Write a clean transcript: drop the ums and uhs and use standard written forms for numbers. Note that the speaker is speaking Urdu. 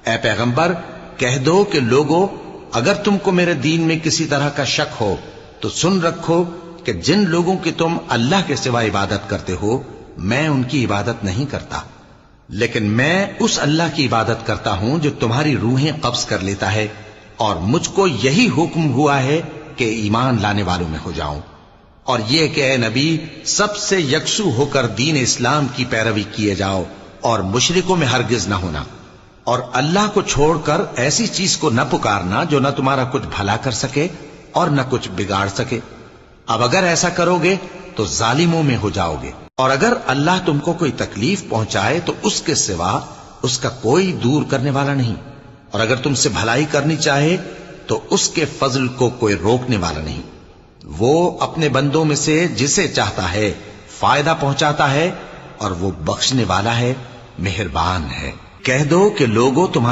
اے پیغمبر کہہ دو کہ لوگو اگر تم کو میرے دین میں کسی طرح کا شک ہو تو سن رکھو کہ جن لوگوں کی تم اللہ کے سوا عبادت کرتے ہو میں ان کی عبادت نہیں کرتا، لیکن میں اس اللہ کی عبادت کرتا ہوں جو تمہاری روحیں قبض کر لیتا ہے، اور مجھ کو یہی حکم ہوا ہے کہ ایمان لانے والوں میں ہو جاؤں، اور یہ کہ اے نبی سب سے یکسو ہو کر دین اسلام کی پیروی کیے جاؤ اور مشرکوں میں ہرگز نہ ہونا، اور اللہ کو چھوڑ کر ایسی چیز کو نہ پکارنا جو نہ تمہارا کچھ بھلا کر سکے اور نہ کچھ بگاڑ سکے۔ اب اگر ایسا کرو گے تو ظالموں میں ہو جاؤ گے، اور اگر اللہ تم کو کوئی تکلیف پہنچائے تو اس کے سوا اس کا کوئی دور کرنے والا نہیں، اور اگر تم سے بھلائی کرنی چاہے تو اس کے فضل کو کوئی روکنے والا نہیں۔ وہ اپنے بندوں میں سے جسے چاہتا ہے فائدہ پہنچاتا ہے، اور وہ بخشنے والا ہے، مہربان ہے۔ کہہ دو کہ لوگوں تمہارے